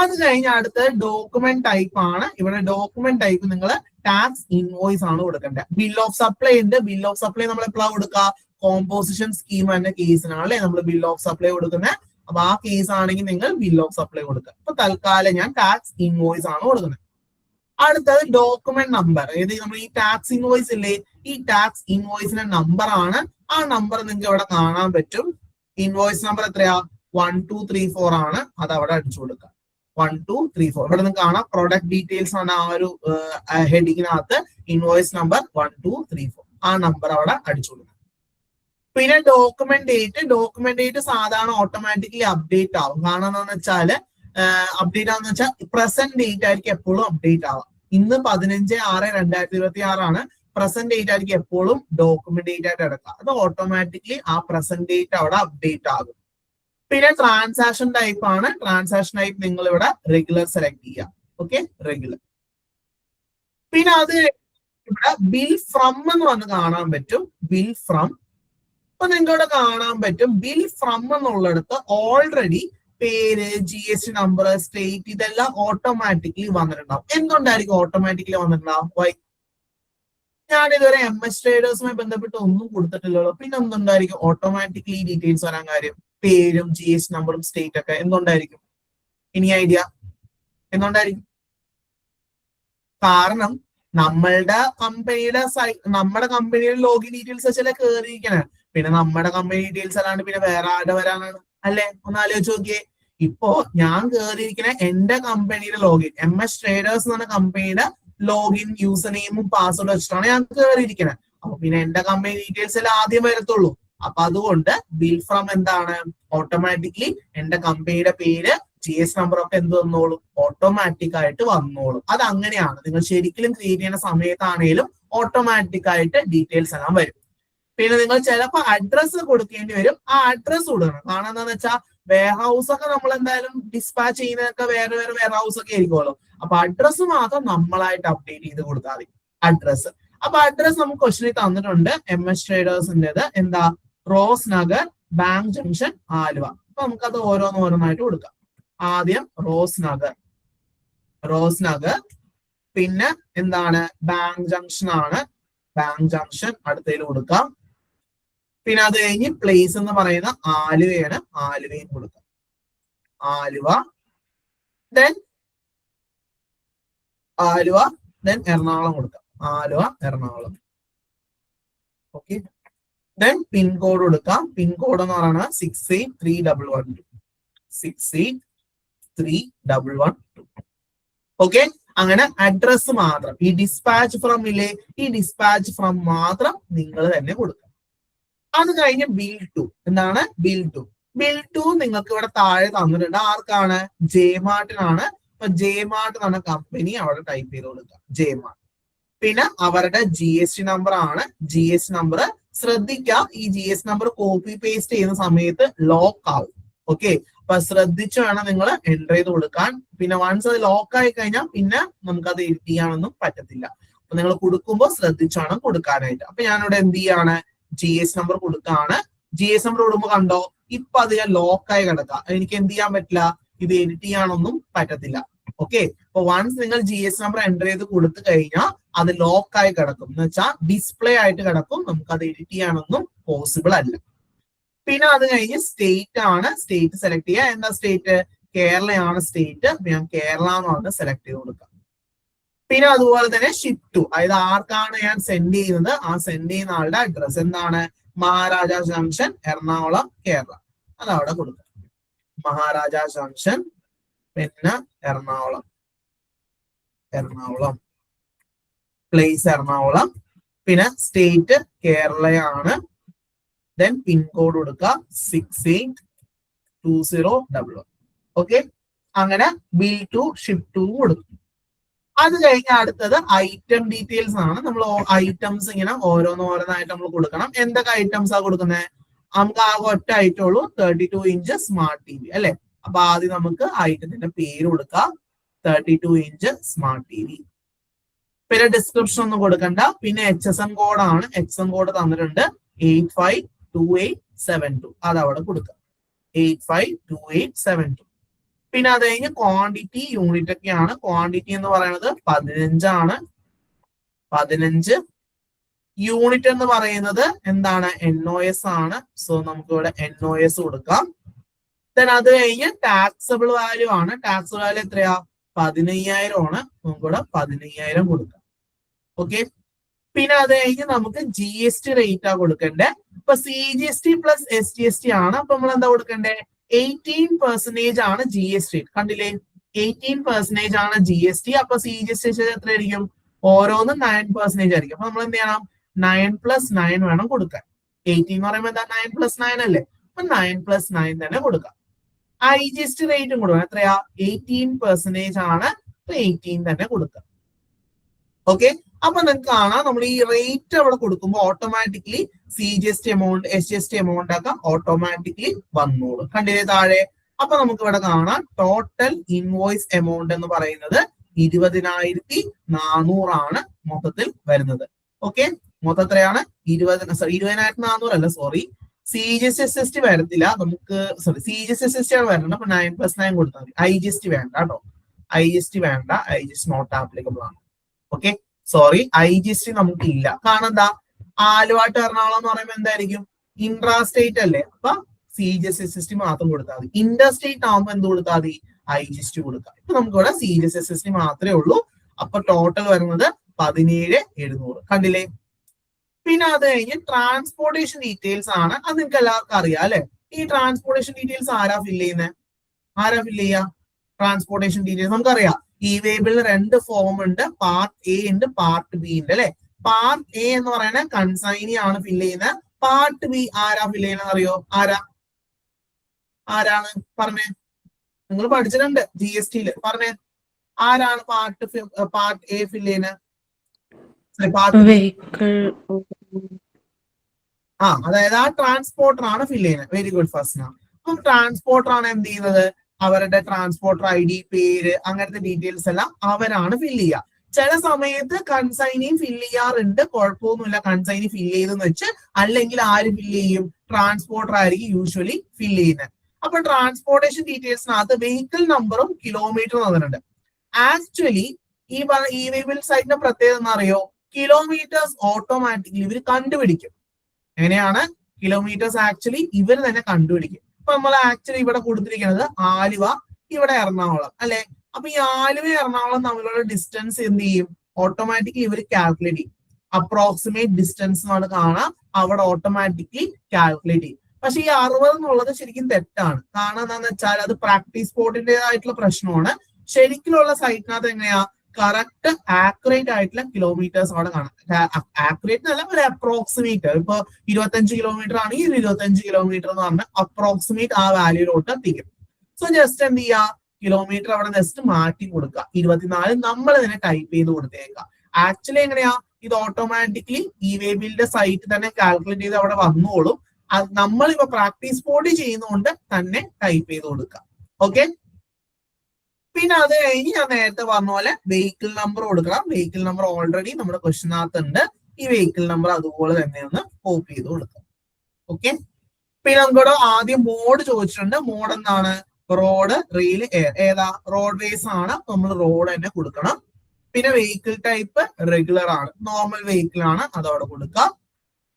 അത് കഴിഞ്ഞ അടുത്ത ഡോക്യുമെന്റ് ടൈപ്പ് ആണ്. ഇവിടെ ഡോക്യുമെന്റ് ടൈപ്പ് നിങ്ങൾ ടാക്സ് ഇൻവോയ്സ് ആണ് കൊടുക്കേണ്ടത്. ബിൽ ഓഫ് സപ്ലൈ ഉണ്ട്. ബിൽ ഓഫ് സപ്ലൈ നമ്മൾ എപ്പോഴാണ് കൊടുക്കുക? കോമ്പോസിഷൻ സ്കീം എന്ന കേസിനാണ് അല്ലെ നമ്മൾ ബിൽ ഓഫ് സപ്ലൈ കൊടുക്കുന്നത്. അപ്പൊ ആ കേസ് ആണെങ്കിൽ നിങ്ങൾ ബിൽ ഓഫ് സപ്ലൈ കൊടുക്കുക. അപ്പൊ തൽക്കാലം ഞാൻ ടാക്സ് ഇൻവോയ്സ് ആണ് കൊടുക്കുന്നത്. അടുത്തത് ഡോക്യുമെന്റ് നമ്പർ. ഏത് നമ്മൾ ഈ ടാക്സ് ഇൻവോയ്സ് ഇല്ലേ, ഈ ടാക്സ് ഇൻവോയ്സിന്റെ നമ്പർ ആണ്. ആ നമ്പർ നിങ്ങൾക്ക് ഇവിടെ കാണാൻ പറ്റും. ഇൻവോയ്സ് നമ്പർ എത്രയാ? 1234 ആണ്. അത് അവിടെ അടിച്ചു കൊടുക്കുക. 1234 ഇവിടെ നിങ്ങൾക്ക് കാണാം. പ്രൊഡക്റ്റ് ഡീറ്റെയിൽസ് ആണ് ആ ഒരു ഹെഡിങ്ങിനകത്ത്. ഇൻവോയ്സ് നമ്പർ 1234 ആ നമ്പർ അവിടെ അടിച്ചു കൊടുക്കുക. പിന്നെ ഡോക്യുമെന്റ് ഡേറ്റ്. ഡോക്യുമെന്റ് ഡേറ്റ് സാധാരണ ഓട്ടോമാറ്റിക്കലി അപ്ഡേറ്റ് ആവും. കാരണം എന്താണെന്ന് വെച്ചാല് അപ്ഡേറ്റ് ആവുന്ന വെച്ചാൽ പ്രസന്റ് ഡേറ്റ് ആയിരിക്കും എപ്പോഴും അപ്ഡേറ്റ് ആവാം. ഇന്ന് 15/6/2026 ആണ്. പ്രസന്റ് ഡേറ്റ് ആയിരിക്കും എപ്പോഴും ഡോക്യുമെന്റ് ഡേറ്റ് ആയിട്ട് എടുക്കുക. അത് ഓട്ടോമാറ്റിക്കലി ആ പ്രസന്റ് ഡേറ്റ് അവിടെ അപ്ഡേറ്റ് ആകും. പിന്നെ ട്രാൻസാക്ഷൻ ടൈപ്പ് ആണ്. ട്രാൻസാക്ഷൻ ടൈപ്പ് നിങ്ങൾ ഇവിടെ റെഗുലർ സെലക്ട് ചെയ്യുക. Okay, regular. പിന്നെ അത് ഇവിടെ ബിൽ ഫ്രം എന്ന് വന്ന് കാണാൻ പറ്റും. Bill from. അപ്പൊ നിങ്ങൾക്ക് ഇവിടെ കാണാൻ പറ്റും ബിൽ ഫ്രം എന്നുള്ളിടത്ത് ഓൾറെഡി പേര്, GST നമ്പർ, സ്റ്റേറ്റ് ഇതെല്ലാം ഓട്ടോമാറ്റിക്കലി വന്നിട്ടുണ്ടാവും. എന്തുകൊണ്ടായിരിക്കും ഓട്ടോമാറ്റിക്കലി വന്നിട്ടുണ്ടാവും? വൈ? ഞാൻ ഇതുവരെ MS ട്രേഡേഴ്സുമായി ബന്ധപ്പെട്ട് ഒന്നും കൊടുത്തിട്ടില്ലല്ലോ. പിന്നെ എന്തുകൊണ്ടായിരിക്കും ഓട്ടോമാറ്റിക്കലി ഡീറ്റെയിൽസ് വരാൻ കാര്യം? പേരും GST നമ്പറും സ്റ്റേറ്റ് ഒക്കെ എന്തുകൊണ്ടായിരിക്കും? ഇനി ഐഡിയ എന്തുകൊണ്ടായിരിക്കും? കാരണം നമ്മളുടെ കമ്പനിയുടെ ലോഗിൻ ഡീറ്റെയിൽസ് വെച്ചല്ലേ കയറിയിരിക്കണേ. പിന്നെ നമ്മുടെ കമ്പനി ഡീറ്റെയിൽസ് അല്ലാണ്ട് പിന്നെ വേറെ ആരുടെ വരാനാണ്? അല്ലെ? ഒന്ന് ആലോചിച്ച് നോക്കിയേ. ഇപ്പോ ഞാൻ കയറിയിരിക്കുന്ന എന്റെ കമ്പനിയുടെ ലോഗിൻ, MS ട്രേഡേഴ്സ് എന്ന് പറഞ്ഞ കമ്പനിയുടെ ലോഗിൻ യൂസർ നെയിമും പാസ്വേഡ് വെച്ചിട്ടാണ് ഞാൻ കയറിയിരിക്കുന്നത്. അപ്പൊ പിന്നെ എന്റെ കമ്പനി ഡീറ്റെയിൽസ് എല്ലാം ആദ്യം വരത്തുള്ളൂ. അപ്പൊ അതുകൊണ്ട് ബിൽ ഫ്രം എന്താണ്? ഓട്ടോമാറ്റിക്കലി എന്റെ കമ്പനിയുടെ പേര്, GS നമ്പർ ഒക്കെ എന്ത് വന്നോളും? ഓട്ടോമാറ്റിക് ആയിട്ട് വന്നോളും. അത് അങ്ങനെയാണ്. നിങ്ങൾ ശരിക്കും ക്രിയേറ്റ് ചെയ്യുന്ന സമയത്താണേലും ഓട്ടോമാറ്റിക് ആയിട്ട് ഡീറ്റെയിൽസ് എല്ലാം വരും. പിന്നെ നിങ്ങൾ ചിലപ്പോൾ അഡ്രസ്സ് കൊടുക്കേണ്ടി വരും. ആ അഡ്രസ്സ് കൊടുക്കണം. കാരണം എന്താന്ന് വെച്ചാൽ വെയർ ഹൗസ് ഒക്കെ നമ്മൾ എന്തായാലും ഡിസ്പാച്ച് ചെയ്യുന്നതൊക്കെ വേറെ വെയർ ഹൗസ് ഒക്കെ ആയിരിക്കുമല്ലോ. അപ്പൊ അഡ്രസ്സ് മാത്രം നമ്മളായിട്ട് അപ്ഡേറ്റ് ചെയ്ത് കൊടുത്താൽ മതി. അഡ്രസ്സ്. അപ്പൊ അഡ്രസ് നമുക്ക് ക്വസ്റ്റനിൽ തന്നിട്ടുണ്ട്. MS ട്രേഡേഴ്സിന്റേത് എന്താ? Rose Nagar, bank junction, Aluva. അപ്പൊ നമുക്കത് ഓരോന്നായിട്ട് കൊടുക്കാം. ആദ്യം റോസ് നഗർ. പിന്നെ എന്താണ്? ബാങ്ക് ജംഗ്ഷൻ ആണ്. ബാങ്ക് ജംഗ്ഷൻ അടുത്തതിൽ കൊടുക്കാം. പിന്നെ അത് കഴിഞ്ഞ് പ്ലേസ് എന്ന് പറയുന്ന ആലുവയാണ്. ആലുവയും കൊടുക്കാം. ആലുവ, ദെൻ എറണാകുളം കൊടുക്കാം. Aluva, Ernakulam. Okay, then pincode കൊടുക്കാം. പിൻകോഡ് എന്ന് പറയുന്നത് 68312. 68312. ഓക്കെ, അങ്ങനെ അഡ്രസ് മാത്രം. ഈ ഡിസ്പാച്ച് ഫ്രം ഇല്ലേ, ഈ ഡിസ്പാച്ച് ഫ്രം മാത്രം നിങ്ങൾ തന്നെ കൊടുക്കുക. അത് കഴിഞ്ഞ് ബിൽ ടു. എന്താണ് ബിൽ ടു? ബിൽ ടു നിങ്ങൾക്ക് ഇവിടെ താഴെ തന്നിട്ടുണ്ട്. ആർക്കാണ്? ജെമാർട്ടിനാണ്. അപ്പൊ ജെമാർട്ട് എന്ന കമ്പനി അവിടെ ടൈപ്പ് ചെയ്ത് കൊടുക്കുക. ജെമാർട്ട്. പിന്നെ അവരുടെ GST നമ്പർ ആണ്. GST നമ്പർ ശ്രദ്ധിക്കുക. ഈ GST നമ്പർ കോപ്പി പേസ്റ്റ് ചെയ്യുന്ന സമയത്ത് ലോക്ക് ആവും. ഓക്കെ, അപ്പൊ ശ്രദ്ധിച്ചു വേണം നിങ്ങൾ എൻ്റർ ചെയ്ത് കൊടുക്കാൻ. പിന്നെ വൺസ് അത് ലോക്ക് ആയി കഴിഞ്ഞാൽ പിന്നെ നമുക്കത് എഡിറ്റ് ചെയ്യാനൊന്നും പറ്റത്തില്ല. അപ്പൊ നിങ്ങൾ കൊടുക്കുമ്പോൾ ശ്രദ്ധിച്ചു വേണം കൊടുക്കാനായിട്ട്. അപ്പൊ ഞാനിവിടെ എന്ത് ചെയ്യാണ്? GS നമ്പർ കൊടുക്കുകയാണ്. GS നമ്പർ കൊടുക്കുമ്പോൾ കണ്ടോ, ഇപ്പൊ അത് ഞാൻ ലോക്കായി കിടക്കാം. എനിക്ക് എന്ത് ചെയ്യാൻ പറ്റില്ല? ഇത് എഡിറ്റ് ചെയ്യാനൊന്നും പറ്റത്തില്ല. ഓക്കെ, അപ്പൊ വൺസ് നിങ്ങൾ GS നമ്പർ എൻ്റർ ചെയ്ത് കൊടുത്തു കഴിഞ്ഞാൽ അത് ലോക്കായി കിടക്കും. എന്ന് വെച്ചാൽ ഡിസ്പ്ലേ ആയിട്ട് കിടക്കും. നമുക്ക് അത് എഡിറ്റ് ചെയ്യാനൊന്നും പോസിബിൾ അല്ല. പിന്നെ അത് കഴിഞ്ഞ് സ്റ്റേറ്റ് ആണ്. സ്റ്റേറ്റ് സെലക്ട് ചെയ്യുക. എന്താ സ്റ്റേറ്റ്? കേരളയാണ് സ്റ്റേറ്റ്. ഞാൻ കേരള എന്ന് പറഞ്ഞ് സെലക്ട് ചെയ്ത് കൊടുക്കാം. പിന്നെ അതുപോലെ തന്നെ ഷിപ്പ് ടു, അതായത് ആർക്കാണ് ഞാൻ സെൻഡ് ചെയ്യുന്നത്, ആ സെൻഡ് ചെയ്യുന്ന ആളുടെ അഡ്രസ് എന്താണ്? മഹാരാജാസ് ജംഗ്ഷൻ, എറണാകുളം, കേരള. അതവിടെ കൊടുക്കാം. മഹാരാജാസ് ജംഗ്ഷൻ, പിന്നെ എറണാകുളം. പ്ലേസ് എറണാകുളം. പിന്നെ സ്റ്റേറ്റ് കേരളയാണ്. ദെൻ പിൻകോഡ് കൊടുക്കുക 682011. ഓക്കെ, അങ്ങനെ ബിൽ ടു ഷിപ്പ് ടു കൊടുക്കും. അത് കഴിഞ്ഞ അടുത്തത് ഐറ്റം ഡീറ്റെയിൽസ് ആണ്. നമ്മൾ ഐറ്റംസ് ഇങ്ങനെ ഓരോന്നായിട്ട് നമ്മൾ കൊടുക്കണം. എന്തൊക്കെ ഐറ്റംസ് ആ കൊടുക്കുന്നത്? നമുക്ക് ആകെ ഒറ്റ ഐറ്റം ഉള്ളൂ, 32 ഇഞ്ച് സ്മാർട്ട് TV അല്ലെ. അപ്പൊ ആദ്യം നമുക്ക് ഐറ്റത്തിന്റെ പേര് കൊടുക്കാം. 32 ഇഞ്ച് സ്മാർട്ട് TV. പിന്നെ ഡിസ്ക്രിപ്ഷൻ ഒന്നും കൊടുക്കണ്ട. പിന്നെ HSN കോഡാണ്, HSN കോഡ് തന്നിട്ടുണ്ട് 852872. അത് അവിടെ കൊടുക്കാം, 852872. പിന്നെ അത് കഴിഞ്ഞ് ക്വാണ്ടിറ്റി യൂണിറ്റ് ഒക്കെയാണ്. ക്വാണ്ടിറ്റി എന്ന് പറയുന്നത് 15 ആണ്. 15 യൂണിറ്റ് എന്ന് പറയുന്നത് എന്താണ്? NOS ആണ്. സോ നമുക്ക് ഇവിടെ NOS കൊടുക്കാം. ദെൻ അത് കഴിഞ്ഞ് ടാക്സബിൾ വാല്യൂ ആണ്. ടാക്സ് വാല്യൂ എത്രയാ? 15,000 ആണ്. നമുക്കിവിടെ 15,000 കൊടുക്കാം. ഓക്കെ. പിന്നെ അത് കഴിഞ്ഞ് നമുക്ക് GST റേറ്റ് ആ കൊടുക്കണ്ടേ. അപ്പൊ CGST പ്ലസ് SGST ആണ്. അപ്പൊ നമ്മൾ എന്താ കൊടുക്കണ്ടേ? 18% ആണ് GST. കണ്ടില്ലേ? 18% ആണ് GST. അപ്പൊ CGST എത്രയായിരിക്കും? ഓരോന്നും 9% ആയിരിക്കും. അപ്പൊ നമ്മൾ എന്ത് ചെയ്യണം? 9+9 വേണം കൊടുക്കാൻ. 18 എന്ന് പറയുമ്പോൾ എന്താ? 9+9 അല്ലേ? അപ്പൊ 9+9 തന്നെ കൊടുക്കാം. IGST റേറ്റും കൊടുക്കണം. എത്രയാ? 18% ആണ്. 18 തന്നെ കൊടുക്കാം. ഓക്കെ. അപ്പൊ നിങ്ങൾക്ക് കാണാം, നമ്മൾ ഈ റേറ്റ് അവിടെ കൊടുക്കുമ്പോൾ automatically CGST amount, SGST amount ഒക്കെ ഓട്ടോമാറ്റിക്കലി വന്നോളും. കണ്ടില്ലേ താഴെ? അപ്പൊ നമുക്ക് ഇവിടെ കാണാം ടോട്ടൽ ഇൻവോയ്സ് എമൗണ്ട് എന്ന് പറയുന്നത് 20,400 ആണ് മൊത്തത്തിൽ വരുന്നത്. ഓക്കെ. മൊത്തം എത്രയാണ്? 20,400 അല്ല, സോറി, CGST SGST വരത്തില്ല നമുക്ക്. സോറി, CGST SGST ആണ് വരുന്നത്. അപ്പൊ 9+9 കൊടുത്താൽ മതി. IGST വേണ്ട കേട്ടോ, IGST വേണ്ട, IGST നോട്ട് ആപ്ലിക്കബിൾ ആണ്. ഓക്കെ, സോറി, IGST നമുക്ക് ഇല്ല. കാരണം എന്താ? ആലുവ ടു എറണാകുളം എന്ന് പറയുമ്പോൾ എന്തായിരിക്കും? ഇൻട്രാ സ്റ്റേറ്റ് അല്ലേ? അപ്പൊ CGST SGST മാത്രം കൊടുത്താൽ മതി. ഇന്റർ സ്റ്റേറ്റ് ആവുമ്പോൾ എന്ത് കൊടുത്താൽ മതി? IGST കൊടുക്കാം. ഇപ്പൊ നമുക്ക് ഇവിടെ CGST SGST മാത്രമേ ഉള്ളൂ. അപ്പൊ ടോട്ടൽ വരുന്നത് 17,700. കണ്ടില്ലേ? പിന്നെ അത് കഴിഞ്ഞ് ട്രാൻസ്പോർട്ടേഷൻ ഡീറ്റെയിൽസ് ആണ്. അത് നിങ്ങൾക്ക് എല്ലാവർക്കും അറിയാം അല്ലെ? ഈ ട്രാൻസ്പോർട്ടേഷൻ ഡീറ്റെയിൽസ് ആരാ ഫില്ല് ചെയ്യുന്നത്? ആരാ ഫില്ല് ചെയ്യുക ട്രാൻസ്പോർട്ടേഷൻ ഡീറ്റെയിൽസ്? നമുക്കറിയാം ഇ-വേബിളിൽ 2 ഫോം ഉണ്ട്. പാർട്ട് A ഉണ്ട്, പാർട്ട് B ഉണ്ട് അല്ലെ? പാർട്ട് A എന്ന് പറയുന്നത് കൺസൈനി ആണ് ഫില്ല് ചെയ്യുന്നത്. പാർട്ട് B ആരാ ഫില്ല് ചെയ്യുന്നത് അറിയോ? ആരാണ് പറഞ്ഞേ? നിങ്ങൾ പഠിച്ചിട്ടുണ്ട് GST-ല്. പറഞ്ഞേ, ആരാണ് പാർട്ട് A ഫില്ല് ചെയ്യുന്നത്? അതായത് ആ ട്രാൻസ്പോർട്ടർ ആണ് ഫില്ല് ചെയ്യുന്നത്. Very good first. അപ്പം ട്രാൻസ്പോർട്ടർ ആണ് എന്ത് ചെയ്യുന്നത്? അവരുടെ ട്രാൻസ്പോർട്ടർ ID, പേര്, അങ്ങനത്തെ ഡീറ്റെയിൽസ് എല്ലാം അവരാണ് ഫില്ല് ചെയ്യുക. ചില സമയത്ത് കൺസൈനിയും ഫില്ല് ചെയ്യാറുണ്ട്, കുഴപ്പമൊന്നുമില്ല. കൺസൈനി ഫില്ല് ചെയ്തെന്ന് വെച്ച്, അല്ലെങ്കിൽ ആര് ഫില്ല് ചെയ്യും? ട്രാൻസ്പോർട്ടർ ആയിരിക്കും യൂഷ്വലി ഫില്ല് ചെയ്യുന്നത്. അപ്പൊ ട്രാൻസ്പോർട്ടേഷൻ ഡീറ്റെയിൽസിനകത്ത് വെഹിക്കിൾ നമ്പറും കിലോമീറ്ററും തന്നിട്ടുണ്ട്. ആക്ച്വലി ഈ ഇ-വേബിൾ സൈറ്റിന്റെ പ്രത്യേകത എന്ന് അറിയോ? കിലോമീറ്റേഴ്സ് ഓട്ടോമാറ്റിക്കലി ഇവർ കണ്ടുപിടിക്കും. എങ്ങനെയാണ്? കിലോമീറ്റേഴ്സ് ആക്ച്വലി ഇവർ തന്നെ കണ്ടുപിടിക്കും. ഇപ്പൊ നമ്മൾ ആക്ച്വലി ഇവിടെ കൊടുത്തിരിക്കുന്നത് ആലുവ, ഇവിടെ എറണാകുളം അല്ലെ? അപ്പൊ ഈ ആലുവ എറണാകുളം തമ്മിലുള്ള ഡിസ്റ്റൻസ് എന്ത് ചെയ്യും? ഓട്ടോമാറ്റിക്കലി ഇവർ കാൽക്കുലേറ്റ് ചെയ്യും. അപ്രോക്സിമേറ്റ് ഡിസ്റ്റൻസ് എന്നാണ് കാണാം, അവിടെ ഓട്ടോമാറ്റിക്കലി കാൽക്കുലേറ്റ് ചെയ്യും. പക്ഷെ ഈ 60 എന്നുള്ളത് ശരിക്കും തെറ്റാണ്. കാരണം എന്താണെന്ന് വെച്ചാൽ അത് പ്രാക്ടീസ് സ്പോട്ടിന്റേതായിട്ടുള്ള പ്രശ്നമാണ്. ശരിക്കുള്ള സൈറ്റിനകത്ത് എങ്ങനെയാ? കറക്റ്റ് ആക്യുറേറ്റ് ആയിട്ടുള്ള കിലോമീറ്റേഴ്സ് അവിടെ കാണാം. ആക്യുറേറ്റ് അല്ല, ഒരു അപ്രോക്സിമേറ്റ്. ഇപ്പൊ 25 കിലോമീറ്റർ ആണെങ്കിൽ 25 കിലോമീറ്റർ എന്ന് പറഞ്ഞാൽ അപ്രോക്സിമേറ്റ് ആ വാല്യൂലോട്ട് എത്തിക്കും. സോ ജസ്റ്റ് എന്ത് ചെയ്യുക? കിലോമീറ്റർ അവിടെ ജസ്റ്റ് മാറ്റി കൊടുക്കുക. 24 നമ്മൾ ഇതിനെ ടൈപ്പ് ചെയ്ത് കൊടുത്തേക്കാം. ആക്ച്വലി എങ്ങനെയാ? ഇത് ഓട്ടോമാറ്റിക്കലി ഇ-വേബിളിന്റെ സൈറ്റ് തന്നെ കാൽക്കുലേറ്റ് ചെയ്ത് അവിടെ വന്നോളും. നമ്മളിപ്പോ പ്രാക്ടീസ് സ്പോട്ട് ചെയ്യുന്നതുകൊണ്ട് തന്നെ ടൈപ്പ് ചെയ്ത് കൊടുക്കാം. ഓക്കെ. പിന്നെ അത് കഴിഞ്ഞ് ഞാൻ നേരത്തെ പറഞ്ഞ പോലെ വെഹിക്കിൾ നമ്പർ കൊടുക്കണം. വെഹിക്കിൾ നമ്പർ ഓൾറെഡി നമ്മുടെ ക്വസ്റ്റിനകത്ത് ഉണ്ട്. ഈ വെഹിക്കിൾ നമ്പർ അതുപോലെ തന്നെ ഒന്ന് കോപ്പി ചെയ്ത് കൊടുക്കാം. ഓക്കെ. പിന്നെ നമുക്കിവിടെ ആദ്യം മോഡ് ചോദിച്ചിട്ടുണ്ട്. മോഡ് എന്താണ്? Road, rail, air. ഏതാ? റോഡ് വേസ് ആണ്. നമ്മൾ റോഡ് തന്നെ കൊടുക്കണം. പിന്നെ വെഹിക്കിൾ ടൈപ്പ് റെഗുലർ ആണ്, നോർമൽ വെഹിക്കിൾ ആണ്, അതവിടെ കൊടുക്കാം.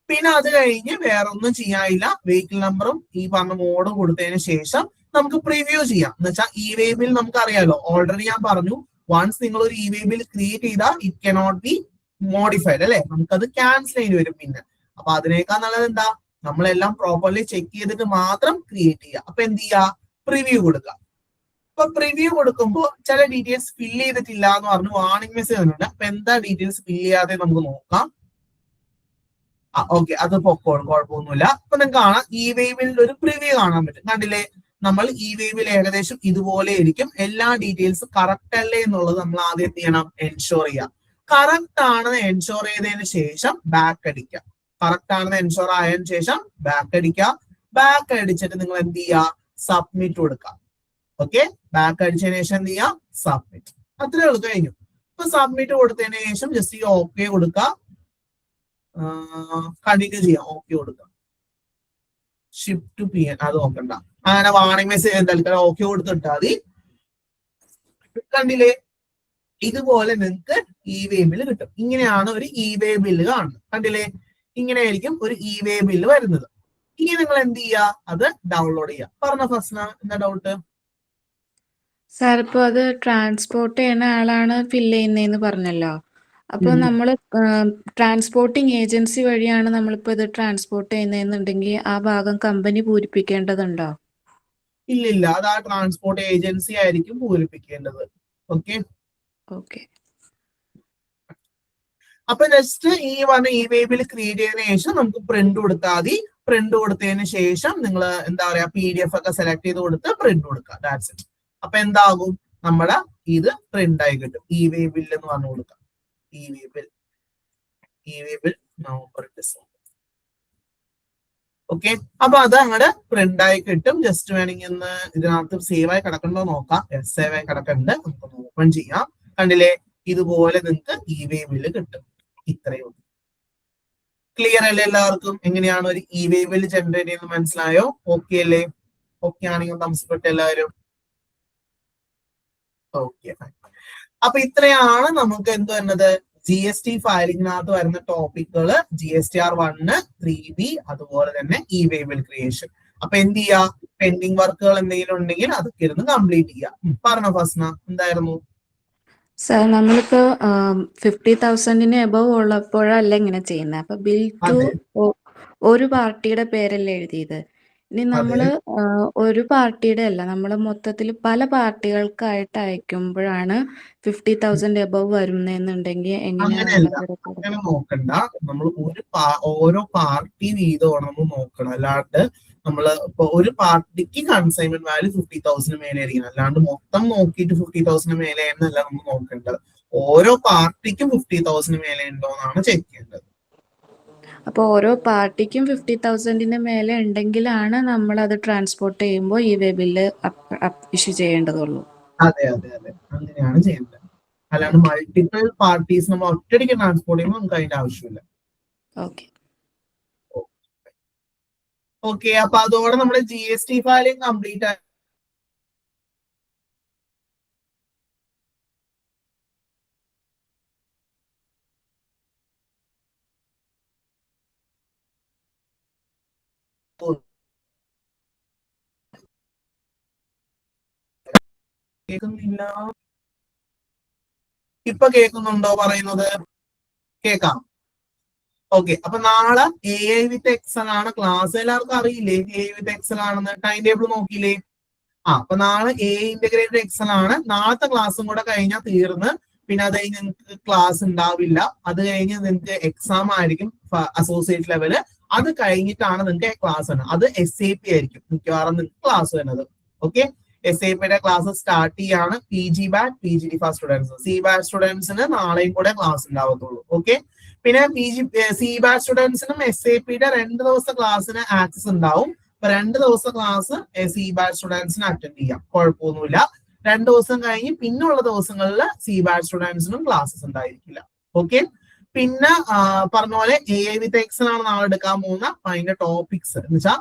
പിന്നെ അത് കഴിഞ്ഞ് വേറെ ഒന്നും ചെയ്യാനില്ല. വെഹിക്കിൾ നമ്പറും ഈ പറഞ്ഞ മോഡും കൊടുത്തതിന് ശേഷം നമുക്ക് പ്രിവ്യൂ ചെയ്യാം. എന്ന് വെച്ചാൽ ഇ-വേബിൾ നമുക്ക് അറിയാലോ, ഓൾറെഡി ഞാൻ പറഞ്ഞു, വൺസ് നിങ്ങൾ ഒരു ഇ-വേബിൾ ക്രിയേറ്റ് ചെയ്താൽ ഇറ്റ് കനോട്ട് ബി മോഡിഫൈഡ് അല്ലെ? നമുക്കത് ക്യാൻസൽ ചെയ്ത് വരും. പിന്നെ അപ്പൊ അതിനേക്കാൾ നല്ലത് എന്താ? നമ്മളെല്ലാം പ്രോപ്പർലി ചെക്ക് ചെയ്തിട്ട് മാത്രം ക്രിയേറ്റ് ചെയ്യുക. അപ്പൊ എന്ത് ചെയ്യുക? പ്രിവ്യൂ കൊടുക്കുക. അപ്പൊ പ്രിവ്യൂ കൊടുക്കുമ്പോൾ ചില ഡീറ്റെയിൽസ് ഫില്ല് ചെയ്തിട്ടില്ല എന്ന് പറഞ്ഞു വാർണിംഗ് മെസ്സേജ് വന്നിട്ടുണ്ട്. അപ്പൊ എന്താ ഡീറ്റെയിൽസ് ഫില്ല് ചെയ്യാതെ നമുക്ക് നോക്കാം. ഓക്കെ, അത് പൊക്കോളും, കുഴപ്പമൊന്നുമില്ല. അപ്പൊ നിങ്ങൾക്ക് കാണാം ഇ-വേബിളിന്റെ ഒരു പ്രിവ്യൂ കാണാൻ പറ്റും. കണ്ടില്ലേ? നമ്മൾ ഇ-വേബിൾ ഏകദേശം ഇതുപോലെ ആയിരിക്കും. എല്ലാ ഡീറ്റെയിൽസും കറക്റ്റ് അല്ലേ എന്നുള്ളത് നമ്മൾ ആദ്യം എന്ത് ചെയ്യണം? എൻഷുർ ചെയ്യാം. കറക്റ്റ് ആണെന്ന് എൻഷുർ ചെയ്തതിന് ശേഷം ബാക്ക് അടിക്കാം. കറക്റ്റ് ആണെന്ന് എൻഷുർ ആയതിനു ശേഷം ബാക്ക് അടിക്കാം. ബാക്ക് അടിച്ചിട്ട് നിങ്ങൾ എന്ത് ചെയ്യുക? സബ്മിറ്റ് കൊടുക്കാം. ഓക്കെ, ബാക്ക് അടിച്ചതിന് ശേഷം എന്ത് ചെയ്യാം? സബ്മിറ്റ്. അത്രേ ഉള്ളൂ, കഴിഞ്ഞു. ഇപ്പൊ സബ്മിറ്റ് കൊടുത്തതിന് ശേഷം ജസ്റ്റ് ഈ ഓക്കെ കൊടുക്കുക, കണ്ടിന്യൂ ചെയ്യാം, ഓക്കെ കൊടുക്കാം. ഷിഫ്റ്റ് ടു പി എൻ അത് നോക്കണ്ട, അങ്ങനെ വാണിംഗ് മെസ്സേജ് എന്തായാലും ഓക്കെ കൊടുത്തിട്ടാൽ മതി. കണ്ടില്ലേ, ഇതുപോലെ നിങ്ങൾക്ക് ഇ-വേ ബില്ല് കിട്ടും. ഇങ്ങനെയാണ് ഒരു ഇ-വേ ബില്ല് കാണുന്നത്. കണ്ടില്ലേ, ഇങ്ങനെയായിരിക്കും ഒരു ഇ-വേ ബില്ല് വരുന്നത്. ഇനി നിങ്ങൾ എന്ത് ചെയ്യുക, അത് ഡൗൺലോഡ് ചെയ്യുക. പറഞ്ഞ ഫസ്ന എന്താ ഡൗട്ട്? സാർ ഇപ്പൊ അത് ട്രാൻസ്പോർട്ട് ചെയ്യുന്ന ആളാണ് ഫില്ല് ചെയ്യുന്നതെന്ന് പറഞ്ഞല്ലോ. അപ്പൊ നമ്മൾ ട്രാൻസ്പോർട്ടിങ് ഏജൻസി വഴിയാണ് നമ്മളിപ്പോ ഇത് ട്രാൻസ്പോർട്ട് ചെയ്യുന്നതെന്നുണ്ടെങ്കിൽ ആ ഭാഗം കമ്പനി പൂരിപ്പിക്കേണ്ടതുണ്ടോ? ഇല്ലില്ല, അത് ആ ട്രാൻസ്പോർട്ട് ഏജൻസി ആയിരിക്കും പൂരിപ്പിക്കേണ്ടത്. Okay okay. അപ്പൊ ജസ്റ്റ് ഈ പറഞ്ഞ ഇ-വേ ബില്ല് ക്രിയേറ്റ് ചെയ്തതിനു ശേഷം നമുക്ക് പ്രിന്റ് കൊടുത്താൽ മതി. പ്രിന്റ് കൊടുത്തതിന് ശേഷം നിങ്ങൾ എന്താ പറയാ PDF ഒക്കെ സെലക്ട് ചെയ്ത് കൊടുത്ത് പ്രിന്റ് കൊടുക്കുക. That's it. അപ്പൊ എന്താകും, നമ്മുടെ ഇത് പ്രിന്റ് ആയി കിട്ടും. ഇ-വേ ബില്ല് എന്ന് പറഞ്ഞു കൊടുക്കാം. E way bill November December. Okay, അപ്പൊ അത് അങ്ങോട്ട് പ്രിന്റ് ആയി കിട്ടും. ജസ്റ്റ് വേണമെങ്കിൽ ഒന്ന് ഇതിനകത്ത് സേവ് ആയി കിടക്കണ്ടോ നോക്കാം. സേവ് ആയി കിടക്കുന്നുണ്ട്, നമുക്കൊന്ന് ഓപ്പൺ ചെയ്യാം. കണ്ടില്ലേ, ഇതുപോലെ നിങ്ങൾക്ക് ഇ-വേ ബില്ല് കിട്ടും. ഇത്രയേ ഉള്ളൂ. ക്ലിയർ അല്ലേ എല്ലാവർക്കും? എങ്ങനെയാണ് ഒരു ഇ-വേ ബില്ല് ജനറേറ്റ് ചെയ്യുന്നത് മനസ്സിലായോ? ഓക്കെ അല്ലേ? ഓക്കെ ആണെങ്കിൽ താമസപ്പെട്ട എല്ലാവരും ഓക്കെ. അപ്പൊ ഇത്രയാണ് നമുക്ക് എന്ത് വരുന്നത്, GST ഫയലിങ്ങിനകത്ത് വരുന്ന ടോപ്പിക്കുകൾ. GSTR 1, 3B, അതുപോലെ തന്നെ ഇ-വേ ബിൽ ക്രിയേഷൻ. അപ്പൊ എന്ത് ചെയ്യാ, പെൻഡിങ് വർക്കുകൾ എന്തെങ്കിലും ഉണ്ടെങ്കിൽ അതൊക്കെ ഇരുന്ന് കംപ്ലീറ്റ് ചെയ്യാം. പറഞ്ഞോ ഫസ്ന, എന്തായിരുന്നു? സാർ നമ്മളിപ്പോ 50,000 എബവ് ഉള്ളപ്പോഴല്ല ഇങ്ങനെ ചെയ്യുന്നത്. അപ്പൊ ബിൽ ടു ഒരു പാർട്ടിയുടെ പേരല്ലേ എഴുതിയത്. ഇനി നമ്മള് ഒരു പാർട്ടിയുടെ അല്ല, നമ്മൾ മൊത്തത്തിൽ പല പാർട്ടികൾക്കായിട്ട് അയക്കുമ്പോഴാണ് 50,000 എബവ് വരുന്നെന്നുണ്ടെങ്കിൽ അങ്ങനെയല്ല, എങ്ങനെയാണ്? അങ്ങനെ നോക്കണ്ട. നമ്മൾ ഓരോ പാർട്ടി വീതമാണ് നമ്മൾ നോക്കണം. അല്ലാണ്ട് നമ്മള് ഇപ്പൊ ഒരു പാർട്ടിക്ക് കൺസൈൻമെന്റ് വാല്യൂ 50,000 മേലെ ആയിരിക്കണം. അല്ലാണ്ട് മൊത്തം നോക്കിയിട്ട് 50,000 മേലെ എന്നല്ല നമ്മൾ നോക്കേണ്ടത്. ഓരോ പാർട്ടിക്കും 50,000 മേലെ ഉണ്ടോ എന്നാണ് ചെക്ക് ചെയ്യേണ്ടത്. അപ്പൊ ഓരോ പാർട്ടിക്കും 50,000 മേലെ ഉണ്ടെങ്കിലാണ് നമ്മൾ അത് ട്രാൻസ്പോർട്ട് ചെയ്യുമ്പോൾ ഇ-വേ ബില്ല് ഇഷ്യൂ ചെയ്യേണ്ടതുള്ളൂ. അതെ അതെ അതെ, അങ്ങനെയാണ് ചെയ്യേണ്ടത്. അല്ലാണ്ട് മൾട്ടിപ്പിൾ പാർട്ടീസ് നമ്മൾ ഒറ്റയടിക്ക് ട്രാൻസ്പോർട്ട് ചെയ്യുമ്പോൾ നമുക്ക് അതിന്റെ ആവശ്യമില്ല. ഓക്കെ. ഓക്കെ, അപ്പൊ അതോടെ നമ്മുടെ GST ഫയലിംഗ് കംപ്ലീറ്റ് ആയി. കേൾക്കുന്നില്ല, ഇപ്പൊ കേൾക്കുന്നുണ്ടോ പറയുന്നത്? കേൾക്കാം. ഓക്കെ, അപ്പൊ നാളെ AI വിത്ത് എക്സൽ ആണ് ക്ലാസ്. എല്ലാവർക്കും അറിയില്ലേ AI വിത്ത് എക്സൽ ആണെന്ന്? ടൈം ടേബിൾ നോക്കിയില്ലേ? അപ്പൊ നാളെ AI ഇന്റഗ്രേറ്റഡ് എക്സൽ ആണ്. നാളത്തെ ക്ലാസ്സും കൂടെ കഴിഞ്ഞാൽ തീർന്ന്. പിന്നെ അത് കഴിഞ്ഞ് നിങ്ങൾക്ക് ക്ലാസ് ഉണ്ടാവില്ല. അത് കഴിഞ്ഞ് നിങ്ങൾക്ക് എക്സാം ആയിരിക്കും അസോസിയേറ്റ് ലെവല്. അത് കഴിഞ്ഞിട്ടാണ് നിങ്ങൾക്ക് ക്ലാസ് വരുന്നത്. അത് SAP ആയിരിക്കും മിക്കവാറും നിങ്ങൾക്ക് ക്ലാസ് വരുന്നത്. ഓക്കെ, SAPയുടെ ക്ലാസ് സ്റ്റാർട്ട് ചെയ്യാണ്. PG bat PGD students, C bat സ്റ്റുഡൻസിന് നാളെയും കൂടെ ക്ലാസ് ഉണ്ടാവത്തുള്ളൂ. ഓക്കെ, പിന്നെ C ബാറ്റ് സ്റ്റുഡൻസിനും SAPയുടെ 2 ദിവസത്തെ ക്ലാസ്സിന് ആക്സസ് ഉണ്ടാവും. 2 ദിവസത്തെ ക്ലാസ് C ബാറ്റ് സ്റ്റുഡൻസിന് അറ്റൻഡ് ചെയ്യാം, കുഴപ്പമൊന്നുമില്ല. 2 ദിവസം കഴിഞ്ഞ് പിന്നുള്ള ദിവസങ്ങളിൽ C ബാറ്റ് സ്റ്റുഡൻസിനും ക്ലാസ്സസ് ഉണ്ടായിരിക്കില്ല. ഓക്കെ, പിന്നെ പറഞ്ഞ പോലെ AI വിത്ത് എക്സൽ ആണ് നാളെ എടുക്കാൻ പോകുന്ന. അതിന്റെ ടോപ്പിക്സ് എന്ന് വെച്ചാൽ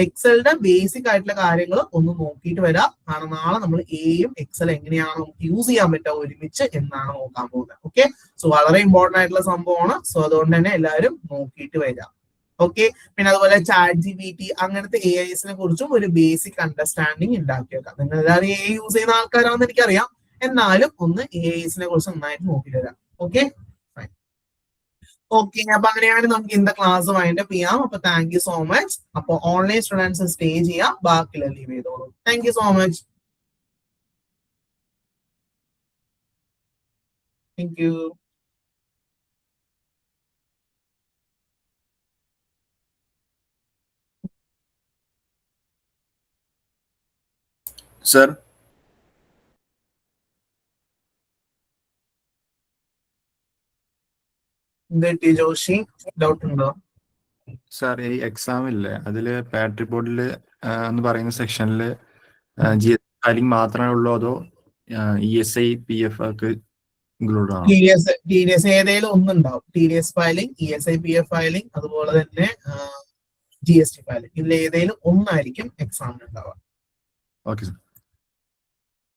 എക്സലിന്റെ ബേസിക് ആയിട്ടുള്ള കാര്യങ്ങൾ ഒന്ന് നോക്കിയിട്ട് വരാം. കാരണം നാളെ നമ്മൾ എയും എക്സൽ എങ്ങനെയാണ് നമുക്ക് യൂസ് ചെയ്യാൻ പറ്റുക ഒരുമിച്ച് എന്നാണ് നോക്കാൻ പോകുന്നത്. ഓക്കെ, സോ വളരെ ഇമ്പോർട്ടന്റ് ആയിട്ടുള്ള സംഭവമാണ്. സോ അതുകൊണ്ട് തന്നെ എല്ലാവരും നോക്കിയിട്ട് വരാം. ഓക്കെ, പിന്നെ അതുപോലെ ChatGPT അങ്ങനത്തെ AIസിനെ കുറിച്ചും ഒരു ബേസിക് അണ്ടർസ്റ്റാൻഡിങ് ഉണ്ടാക്കി വെക്കാം. നിങ്ങൾ എല്ലാവരും AI യൂസ് ചെയ്യുന്ന ആൾക്കാരാണെന്ന് എനിക്കറിയാം, എന്നാലും ഒന്ന് AIസിനെ കുറിച്ച് നന്നായിട്ട് നോക്കി തരാം. ഓക്കെ ഓക്കെ, അപ്പൊ അങ്ങനെയാണ് നമുക്ക് ഇന്നത്തെ ക്ലാസ് വൈൻഡപ്പ് ചെയ്യാം. അപ്പൊ താങ്ക് യു സോ മച്ച്. അപ്പൊ ഓൺലൈൻ സ്റ്റുഡൻസ് സ്റ്റേ ചെയ്യാം, ബാക്കിയുള്ള ലീവ് ചെയ്തോളൂ. Thank you so much. Thank you. Sir, Joshi doubt ഉണ്ടോ? സാർ ഈ എക്സാം ഇല്ലേ, അതില് പാറ്റ് റിപ്പോർട്ടിൽ എന്ന് പറയുന്ന സെക്ഷനിൽ GST ഫയലിംഗ് മാത്രമേ ഉള്ളൂ, അതോ ESI PF ഒക്കെ ഇൻക്ലൂഡ് ആണോ? ടി ഡി എസ് ഏതെങ്കിലും ഒന്നുണ്ടാവും. TDS ഫയലിംഗ്, ESIPF ഫയലിംഗ്, അതുപോലെ തന്നെ GST ഫയലിംഗ്. ഇതിൽ ഏതെങ്കിലും ഒന്നായിരിക്കും എക്സാമിന് ഉണ്ടാവുക. Okay sir.